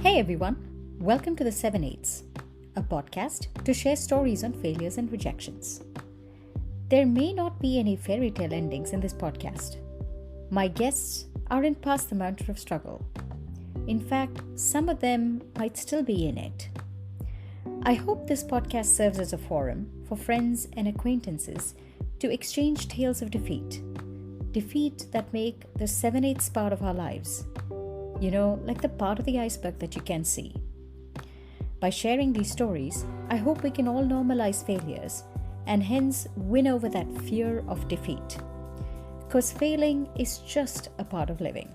Hey everyone, welcome to The Seven Eighths, a podcast to share stories on failures and rejections. There may not be any fairy tale endings in this podcast. My guests aren't past the mountain of struggle. In fact, some of them might still be in it. I hope this podcast serves as a forum for friends and acquaintances to exchange tales of defeat. Defeat that make the 7/8ths part of our lives. You know, like the part of the iceberg that you can see. By sharing these stories, I hope we can all normalize failures and hence win over that fear of defeat. Because failing is just a part of living.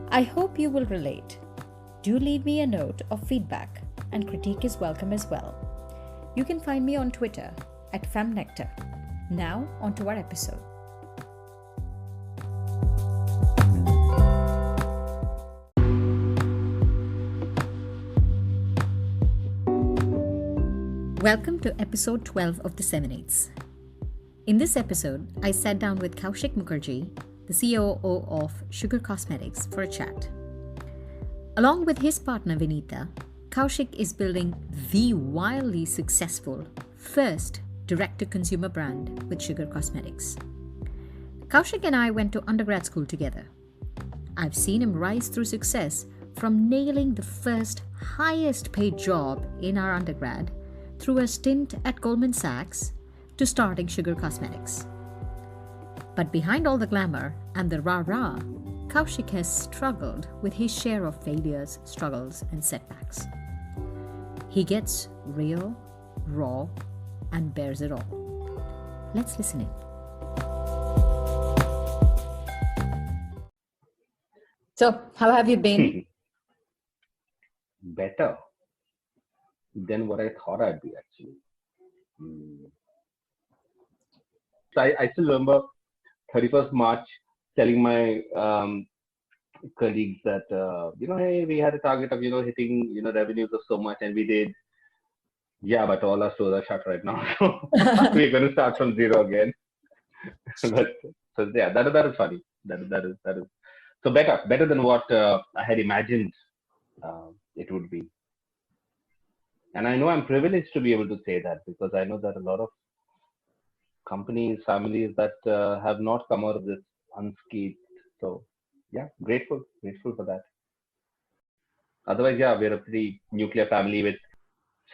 I hope you will relate. Do leave me a note of feedback, and critique is welcome as well. You can find me on Twitter at FamNectar. Now, on to our episode. Welcome to episode 12 of The 7/8ths. In this episode, I sat down with Kaushik Mukherjee, the COO of Sugar Cosmetics, for a chat. Along with his partner Vineeta, Kaushik is building the wildly successful first direct-to-consumer brand with Sugar Cosmetics. Kaushik and I went to undergrad school together. I've seen him rise through success from nailing the first highest paid job in our undergrad through a stint at Goldman Sachs to starting Sugar Cosmetics. But behind all the glamour and the rah-rah, Kaushik has struggled with his share of failures, struggles, and setbacks. He gets real, raw, and bears it all. Let's listen in. So, how have you been? Better than what I thought I'd be, actually. So I still remember 31st March telling my colleagues that, hey, we had a target of, hitting, revenues of so much, and we did. Yeah, but all our stores are shut right now. So we're going to start from zero again. So yeah, that is funny. That is. So better than what I had imagined it would be. And I know I'm privileged to be able to say that, because I know that a lot of companies, families that have not come out of this unscathed. So yeah, grateful for that. Otherwise, yeah, we're a pretty nuclear family with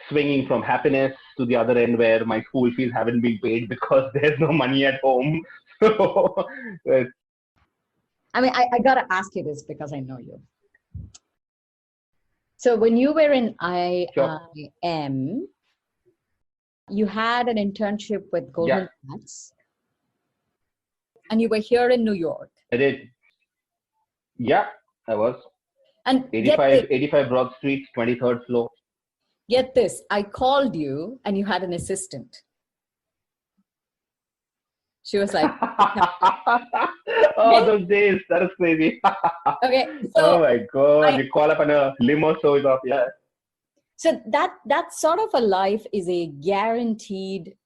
swinging from happiness to the other end, where my school fees haven't been paid because there's no money at home. So I gotta ask you this because I know you. So when you were in IIM, you had an internship with Goldman Sachs, and you were here in New York. I did. Yeah, I was. And 85 Broad Street, 23rd floor. Get this, I called you and you had an assistant. She was like, oh, those days, that is crazy. Okay. So oh my God, you call up on a limo, shows up, yeah. So that sort of a life is a guaranteed,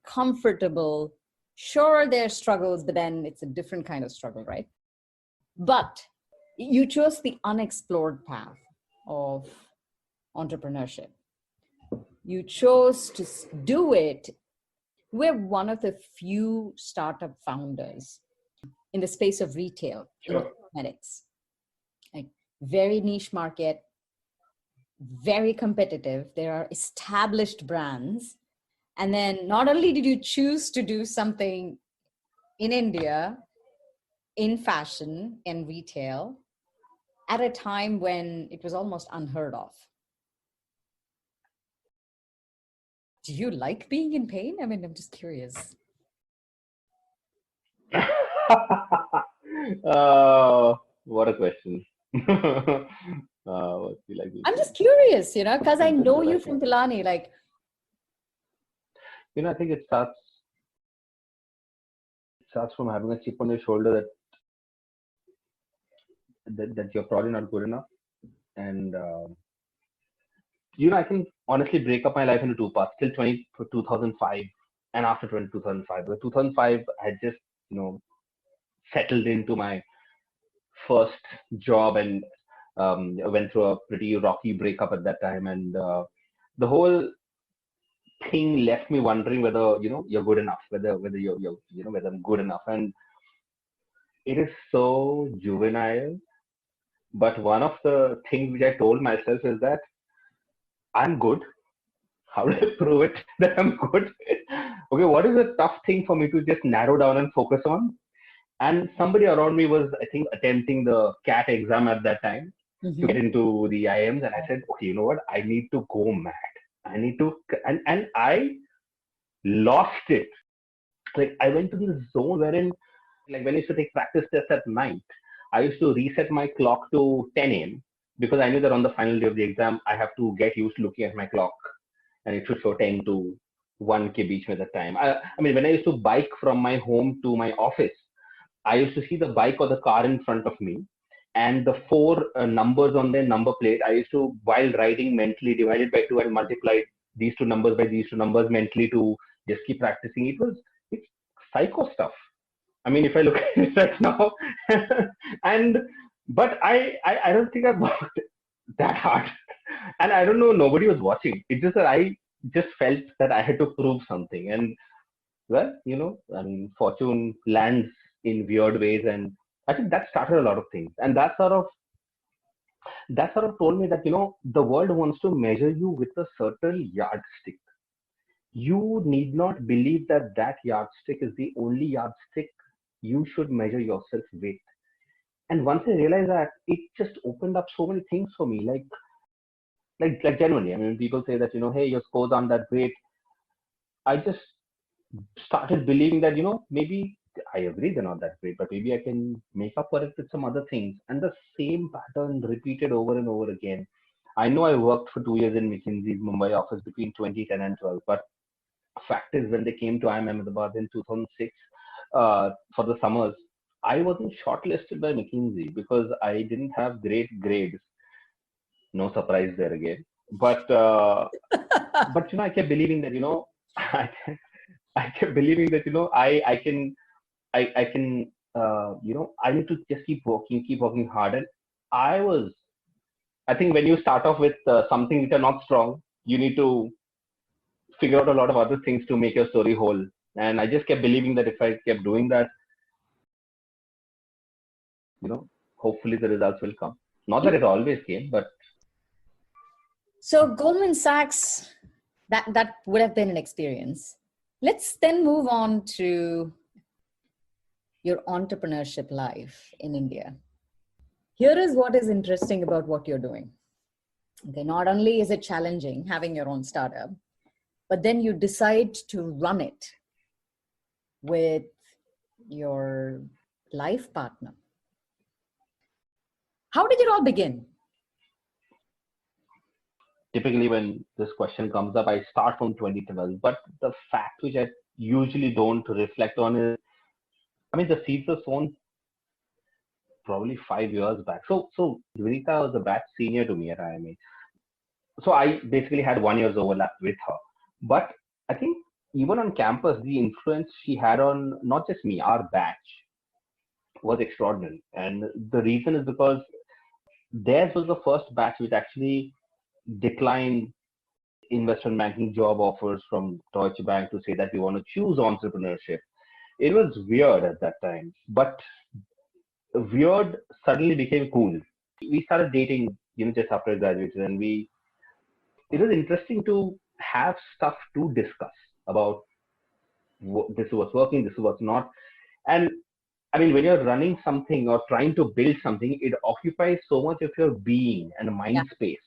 comfortable, sure there's struggles, but then it's a different kind of struggle, right? But you chose the unexplored path of entrepreneurship. You chose to do it. We're one of the few startup founders in the space of retail, cosmetics. Like very niche market, very competitive. There are established brands. And then not only did you choose to do something in India, in fashion and retail, at a time when it was almost unheard of. Do you like being in pain? I mean, I'm just curious. What a question. I'm just curious, because I know you from Pilani. Like, I think it starts from having a chip on your shoulder that you're probably not good enough. And I can honestly break up my life into two parts, till 2005 and after 2005. But 2005, I had just, settled into my first job, and I went through a pretty rocky breakup at that time, and the whole thing left me wondering whether you're good enough, whether you're whether I'm good enough, and it is so juvenile. But one of the things which I told myself is that I'm good. How do I prove it that I'm good? Okay, what is a tough thing for me to just narrow down and focus on? And somebody around me was, I think, attempting the CAT exam at that time to get into the IIMs, and I said, okay, you know what? I need to go mad. I need to, and I lost it. Like I went to this zone wherein, like when I used to take practice tests at night, I used to reset my clock to 10 a.m. because I knew that on the final day of the exam, I have to get used to looking at my clock and it should show 10 to 1 k beach at the time. I mean, when I used to bike from my home to my office, I used to see the bike or the car in front of me and the four numbers on their number plate. I used to, while riding, mentally divide it by two and multiply these two numbers by these two numbers mentally to just keep practicing. It's psycho stuff. I mean, if I look at it right now, and but I don't think I worked that hard, and I don't know. Nobody was watching. It's just that I just felt that I had to prove something, and well, I mean, fortune lands in weird ways, and I think that started a lot of things, and that sort of told me that the world wants to measure you with a certain yardstick. You need not believe that that yardstick is the only yardstick you should measure yourself with. And once I realized that, it just opened up so many things for me. Like genuinely, I mean, people say that hey, your scores aren't that great. I just started believing that maybe I agree they're not that great, but maybe I can make up for it with some other things. And the same pattern repeated over and over again. I know I worked for 2 years in McKinsey's Mumbai office between 2010 and 12, but fact is, when they came to IIM Ahmedabad in 2006 for the summers, I wasn't shortlisted by McKinsey because I didn't have great grades. No surprise there again. But I kept believing that I, I kept believing that I can I need to just keep working hard. And I think when you start off with something which are not strong, you need to figure out a lot of other things to make your story whole. And I just kept believing that if I kept doing that, hopefully the results will come. Not that it always came, but. So Goldman Sachs, that would have been an experience. Let's then move on to your entrepreneurship life in India. Here is what is interesting about what you're doing. Okay, not only is it challenging having your own startup, but then you decide to run it with your life partner. How did it all begin? Typically, when this question comes up, I start from 2012. But the fact which I usually don't reflect on is, I mean, the seeds were sown probably 5 years back. So Vineeta was a batch senior to me at IMA. So I basically had 1 year's overlap with her. But I think even on campus, the influence she had on not just me, our batch was extraordinary. And the reason is because theirs was the first batch which actually declined investment banking job offers from Deutsche Bank to say that we want to choose entrepreneurship. It was weird at that time, but weird suddenly became cool. We started dating, just after I graduated, and it was interesting to have stuff to discuss about this was working, this was not. And I mean, when you're running something or trying to build something, it occupies so much of your being and mind space.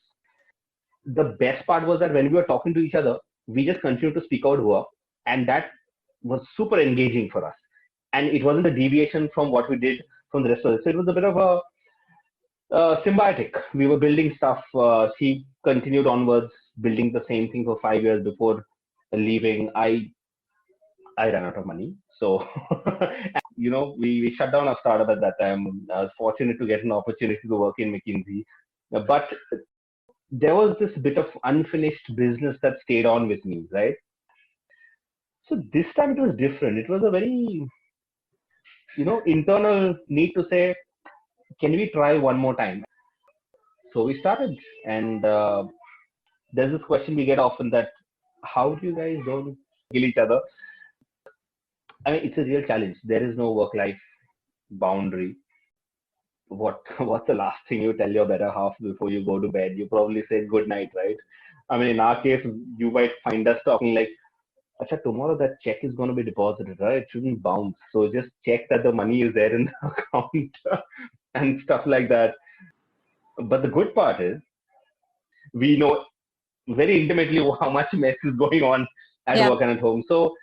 The best part was that when we were talking to each other, we just continued to speak out work, and that was super engaging for us. And it wasn't a deviation from what we did from the rest of it. So it was a bit of a symbiotic. We were building stuff. She continued onwards, building the same thing for 5 years before leaving. I ran out of money. So, we shut down our startup at that time. I was fortunate to get an opportunity to work in McKinsey. But there was this bit of unfinished business that stayed on with me, right? So this time it was different. It was a very, internal need to say, can we try one more time? So we started, and there's this question we get often that how do you guys don't kill each other? I mean, it's a real challenge. There is no work-life boundary. What's the last thing you tell your better half before you go to bed? You probably say good night, right? I mean, in our case, you might find us talking like, "Acha, tomorrow that check is going to be deposited, right? It shouldn't bounce. So just check that the money is there in the account and stuff like that." But the good part is we know very intimately how much mess is going on at Yeah. work and at home. So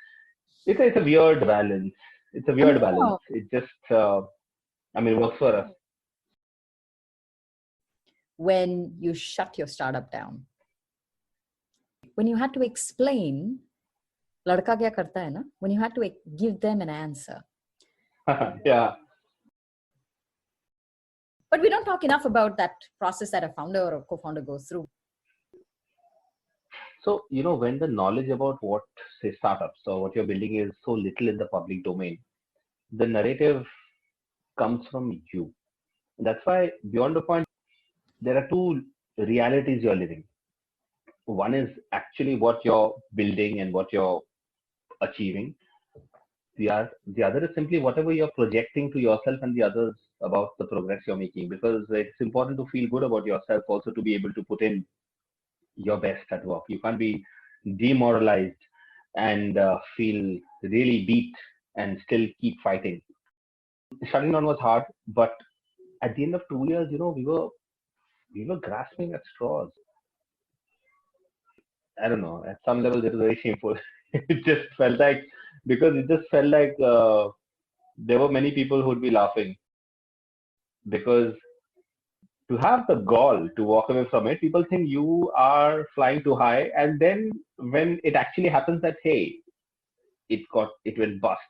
it's a weird balance. It's a And weird balance. It just, I mean, works for us. when you shut your startup down, when you had to explain, ladka kya karta hai na? When you had to give them an answer. Yeah. But we don't talk enough about that process that a founder or a co-founder goes through. So, when the knowledge about what, say, startups or what you're building is so little in the public domain, the narrative comes from you. That's why, beyond the point, there are two realities you're living. One is actually what you're building and what you're achieving. The other is simply whatever you're projecting to yourself and the others about the progress you're making, because it's important to feel good about yourself also to be able to put in your best at work. You can't be demoralized and feel really beat and still keep fighting. Shutting down was hard, but at the end of 2 years, we were grasping at straws. I don't know. At some level, it was very shameful. It just felt like because it just felt like there were many people who would be laughing because to have the gall to walk away from it, people think you are flying too high, and then when it actually happens that hey, it went bust.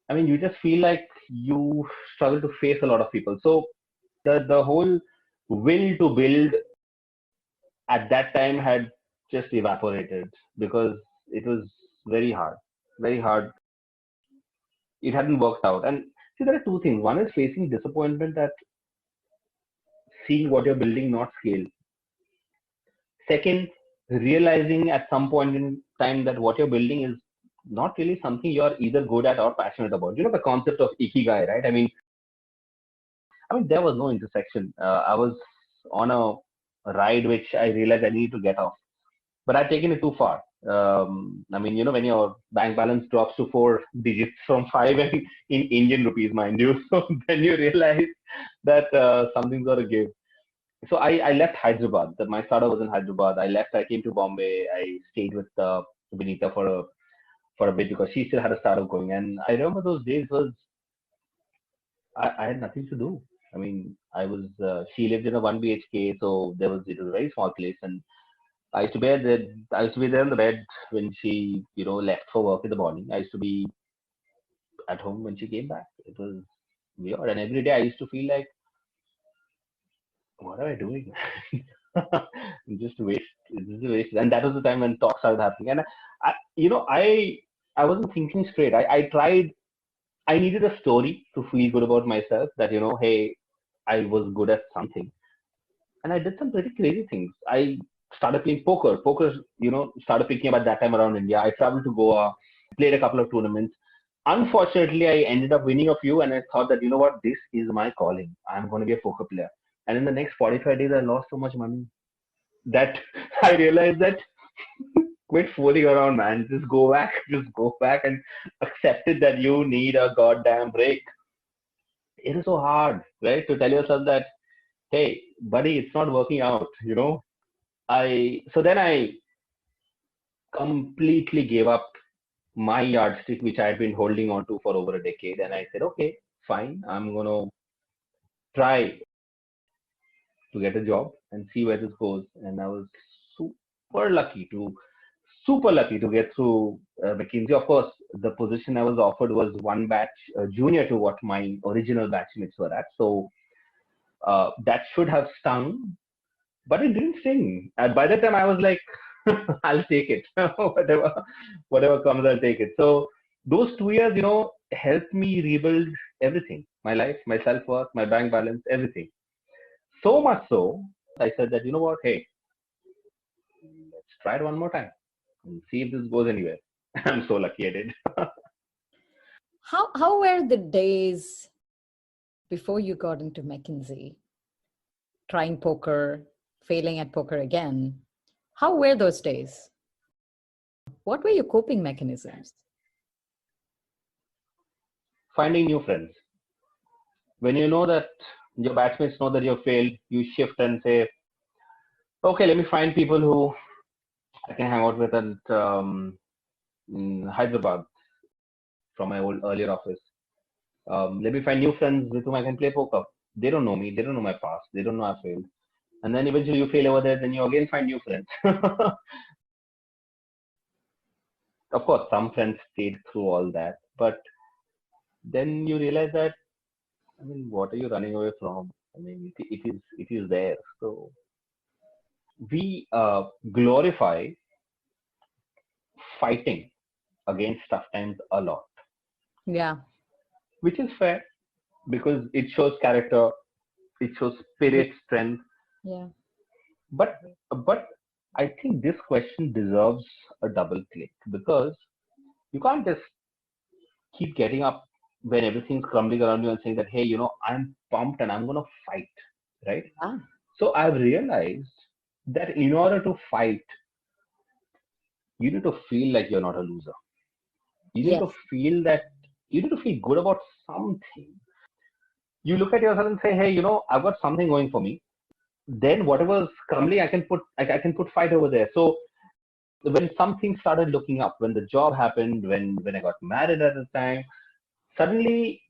I mean, you just feel like you struggle to face a lot of people. So the whole will to build at that time had just evaporated because it was very hard, very hard. It hadn't worked out. And see, there are two things. One is facing disappointment at seeing what you're building not scale. Second, realizing at some point in time that what you're building is not really something you're either good at or passionate about. You know the concept of ikigai, right? I mean, there was no intersection. I was on a ride which I realized I need to get off, but I'd taken it too far. I mean, when your bank balance drops to four digits from five and in Indian rupees, mind you, so then you realize that something's got to give. So I left Hyderabad. My startup was in Hyderabad. I left. I came to Bombay. I stayed with Vineeta for a bit because she still had a startup going. And I remember those days was I had nothing to do. I mean, I was she lived in a 1 BHK, so it was a very small place, and I used to be there. I used to be there on the bed when she left for work in the morning. I used to be at home when she came back. It was weird, and every day I used to feel like, what am I doing? Just waste. This is a waste. And that was the time when talks started happening. And I wasn't thinking straight. I tried. I needed a story to feel good about myself. That hey, I was good at something, and I did some pretty crazy things. I started playing poker. Poker, started picking up at that time around India. I traveled to Goa, played a couple of tournaments. Unfortunately, I ended up winning a few, and I thought that what, this is my calling. I'm going to be a poker player. And in the next 45 days, I lost so much money that I realized that quit fooling around, man. Just go back and accept it that you need a goddamn break. It is so hard, right, to tell yourself that, hey, buddy, it's not working out. So then I completely gave up my yardstick, which I had been holding on to for over a decade, and I said, okay, fine, I'm gonna try to get a job and see where this goes. And I was super lucky to super lucky to get through McKinsey. Of course, the position I was offered was one batch junior to what my original batchmates were at. So that should have stung, but it didn't sting. And by that time, I was like, I'll take it. Whatever comes, I'll take it. So those 2 years, helped me rebuild everything: my life, my self-worth, my bank balance, everything. So much so, I said that, you know what, hey, let's try it one more time and see if this goes anywhere. I'm so lucky I did. How were the days before you got into McKinsey, trying poker, failing at poker again? How were those days? What were your coping mechanisms? Finding new friends. When you know that your batchmates know that you've failed, you shift and say, okay, let me find people who I can hang out with at Hyderabad from my old earlier office. Let me find new friends with whom I can play poker. They don't know me. They don't know my past. They don't know I failed. And then eventually you fail over there, then you again find new friends. Of course, some friends stayed through all that, but then you realize that, I mean, what are you running away from? I mean, it is there. So we glorify fighting against tough times a lot, Yeah. which is fair because it shows character, it shows spirit, strength. Yeah. But but I think this question deserves a double click because you can't just keep getting up when everything's crumbling around you and saying that, hey, I'm pumped and I'm gonna fight, right? Ah, So I've realized that in order to fight, you need to feel like you're not a loser. You need yes. to feel that you need to feel good about something. You look at yourself and say, hey, I've got something going for me. Then whatever's crumbling, I can put fight over there. So when something started looking up, when the job happened, when I got married at the time, suddenly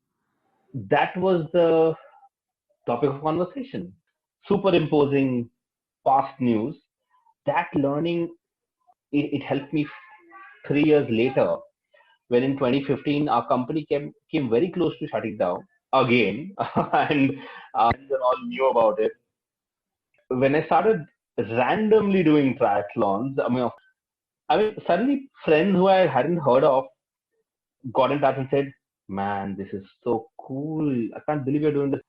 that was the topic of conversation. Superimposing past news, that learning, it helped me 3 years later when in 2015 our company came very close to shutting down again, and they all knew about it. When I started randomly doing triathlons, I mean, suddenly friends who I hadn't heard of got in touch and said, "Man, this is so cool! I can't believe you're doing this."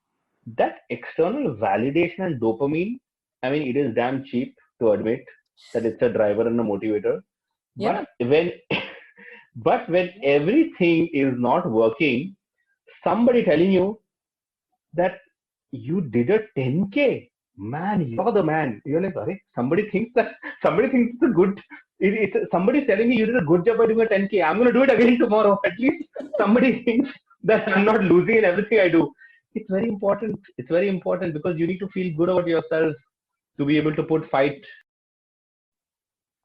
That external validation and dopamine, I mean, it is damn cheap to admit that it's a driver and a motivator. Yeah. But when but when everything is not working, somebody telling you that you did a 10K, man, you're the man. You're like, "Arey, somebody thinks it's a good. Somebody's telling me you did a good job by doing a 10K. I'm gonna do it again tomorrow. At least somebody thinks that I'm not losing in everything I do." It's very important. It's very important because you need to feel good about yourself to be able to put fight.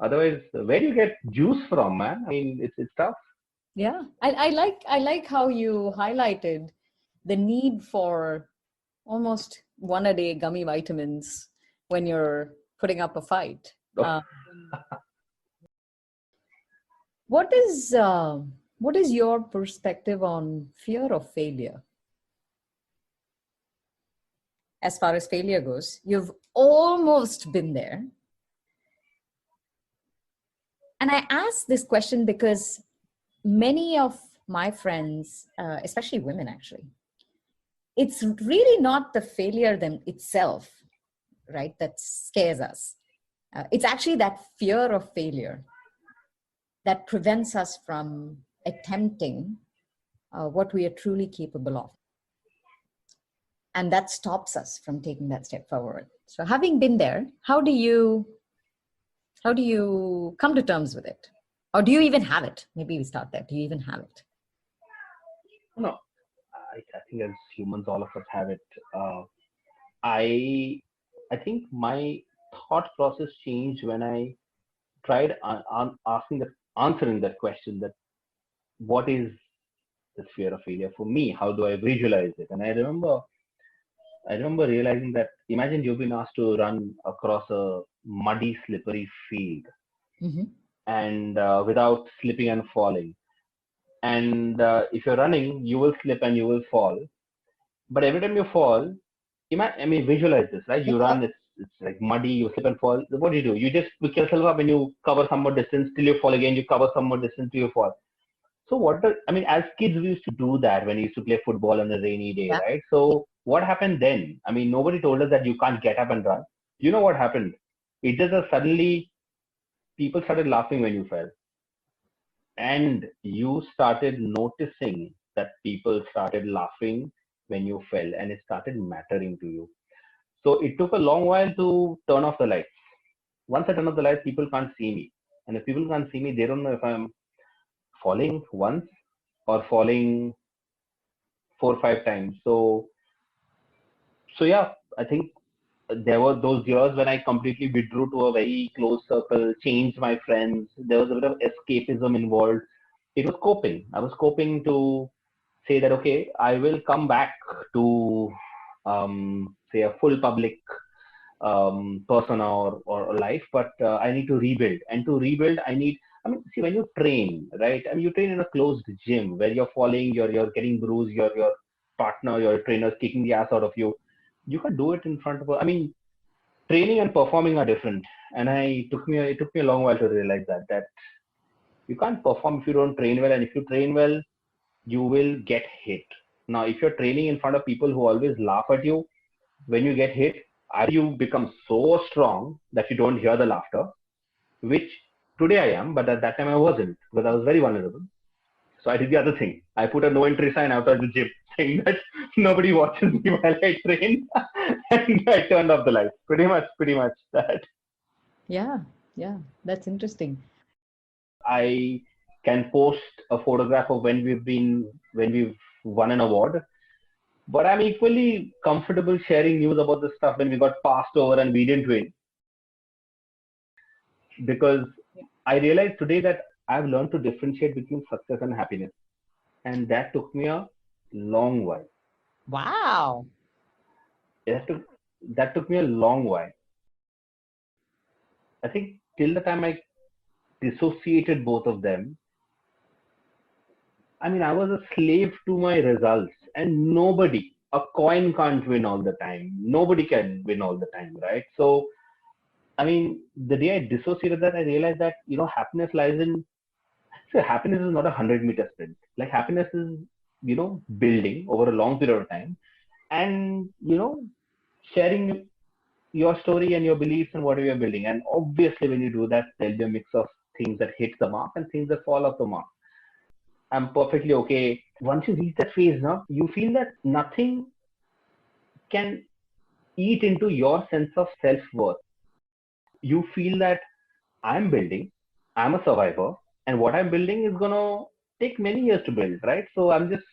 Otherwise, where do you get juice from, man? I mean, it's tough. Yeah. I like how you highlighted the need for almost one a day gummy vitamins when you're putting up a fight. Uh, what is your perspective on fear of failure? As far as failure goes, you've almost been there. And I ask this question because many of my friends, especially women actually, it's really not the failure itself, right, that scares us. It's actually that fear of failure that prevents us from attempting what we are truly capable of. And that stops us from taking that step forward. So having been there, how do you come to terms with it? Or do you even have it? Maybe we start there. Do you even have it? No, I think as humans, all of us have it. I I think my thought process changed when I tried answering that question, that what is the fear of failure for me? How do I visualize it? And I remember realizing that, imagine you've been asked to run across a muddy, slippery field, Mm-hmm. and without slipping and falling. And if you're running, you will slip and you will fall. But every time you fall, visualize this, right? You run, it's like muddy, you slip and fall. What do? You just pick yourself up and you cover some more distance till you fall again. You cover some more distance till you fall. So as kids, we used to do that when we used to play football on a rainy day, Yeah. right? So what happened then? I mean, nobody told us that you can't get up and run. You know what happened? It just suddenly people started laughing when you fell. And you started noticing that people started laughing when you fell and it started mattering to you. So it took a long while to turn off the lights. Once I turn off the lights, people can't see me. And if people can't see me, they don't know if I'm falling once or falling 4 or 5 times. So yeah, I think there were those years when I completely withdrew to a very close circle, changed my friends. There was a bit of escapism involved. It was coping. I was coping to say that, okay, I will come back to, say, a full public persona or life, but I need to rebuild. And to rebuild, I mean, see, when you train, right? I mean, you train in a closed gym where you're falling, you're getting bruised, your partner, your trainer's kicking the ass out of you. You can do it in front of, I mean, training and performing are different. And it took me a long while to realize that you can't perform if you don't train well. And if you train well, you will get hit. Now, if you're training in front of people who always laugh at you, when you get hit, either you become so strong that you don't hear the laughter, which today I am, but at that time I wasn't because I was very vulnerable. So I did the other thing. I put a no entry sign outside the gym saying that nobody watches me while I train, and I turned off the lights. Pretty much that. Yeah. Yeah. That's interesting. I can post a photograph of when we've won an award, but I'm equally comfortable sharing news about the stuff when we got passed over and we didn't win, because I realized today that I've learned to differentiate between success and happiness, and that took me a long while. Wow. That took that took me a long while. I think till the time I dissociated both of them, I mean, I was a slave to my results, and a coin can't win all the time. Nobody can win all the time, right? So, I mean, the day I dissociated that, I realized that, happiness lies in, so happiness is not a 100-meter sprint. Like, happiness is, building over a long period of time and, sharing your story and your beliefs and whatever you're building. And obviously, when you do that, there'll be a mix of things that hit the mark and things that fall off the mark. I'm perfectly okay. Once you reach that phase, now you feel that nothing can eat into your sense of self worth. You feel that I'm building, I'm a survivor, and what I'm building is gonna take many years to build, right? So I'm just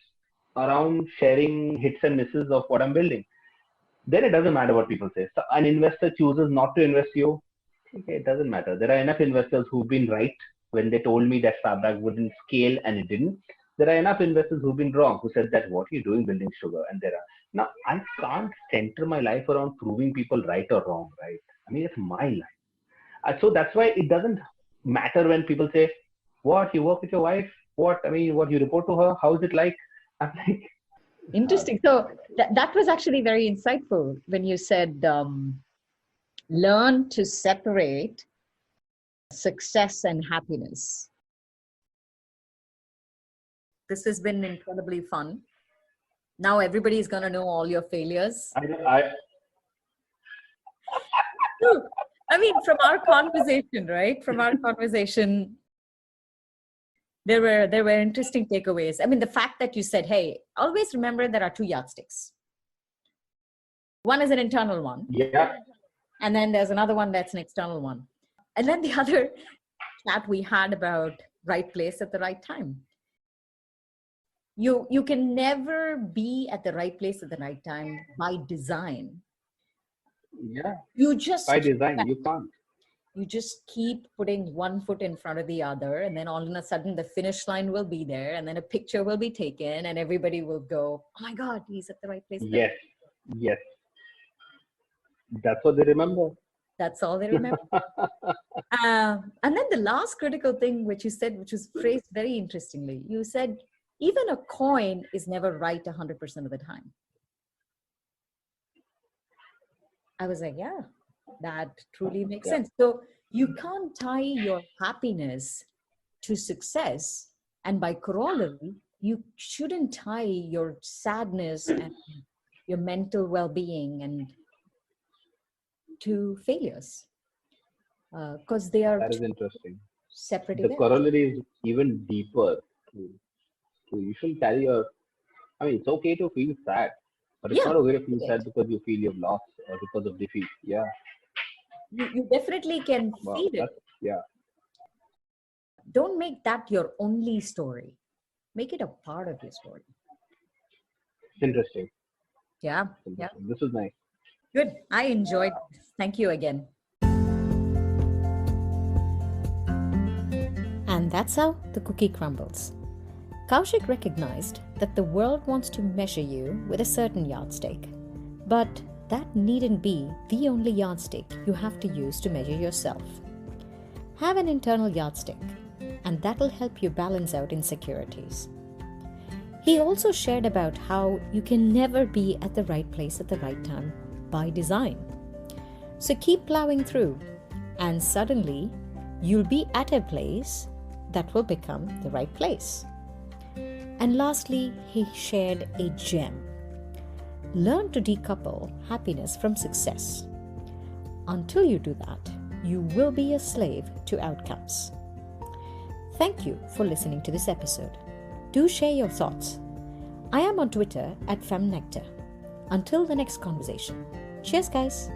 around sharing hits and misses of what I'm building. Then it doesn't matter what people say. So an investor chooses not to invest you. Okay, it doesn't matter. There are enough investors who've been right when they told me that Fabric wouldn't scale and it didn't. There are enough investors who've been wrong, who said that what are you doing building sugar? And there are now I can't center my life around proving people right or wrong, right? I mean, it's my life. So that's why it doesn't matter when people say, "What you work with your wife? What I mean, what you report to her? How is it like?" I'm like, Interesting. So that was actually very insightful when you said learn to separate success and happiness. This has been incredibly fun. Now everybody's going to know all your failures. I I mean, from our conversation, right? From our conversation, there were interesting takeaways. I mean, the fact that you said, hey, always remember there are two yardsticks. One is an internal one. yeah. And then there's another one that's an external one. And then the other chat we had about right place at the right time. You can never be at the right place at the right time by design. Yeah, You just by design, you can't. you just keep putting one foot in front of the other, and then all of a sudden the finish line will be there, and then a picture will be taken, and everybody will go, "Oh my God, he's at the right place." Yes, yes. That's what they remember. That's all they remember. And then the last critical thing, which you said, which was phrased very interestingly, you said, even a coin is never right 100% of the time. I was like, yeah, that truly makes Yeah. sense. So you can't tie your happiness to success And by corollary, you shouldn't tie your sadness and your mental well-being and to failures, because they are That is two interesting. separate The events. corollary is even deeper. So you shouldn't carry your. I mean, it's okay to feel sad, but it's Yeah, not okay to feel it. sad because you feel you've lost or because of defeat. Yeah. You definitely can Wow. feel That's it. yeah. Don't make that your only story. Make it a part of your story. It's interesting. Yeah, It's yeah. interesting. This is nice. Good. I enjoyed this. Thank you again. And that's how the cookie crumbles. Kaushik recognized that the world wants to measure you with a certain yardstick, but that needn't be the only yardstick you have to use to measure yourself. Have an internal yardstick, and that'll help you balance out insecurities. He also shared about how you can never be at the right place at the right time by design. So keep plowing through, and suddenly you'll be at a place that will become the right place. And lastly, he shared a gem. Learn to decouple happiness from success. Until you do that, you will be a slave to outcomes. Thank you for listening to this episode. Do share your thoughts. I am on Twitter @FemNectar. Until the next conversation. Cheers, guys.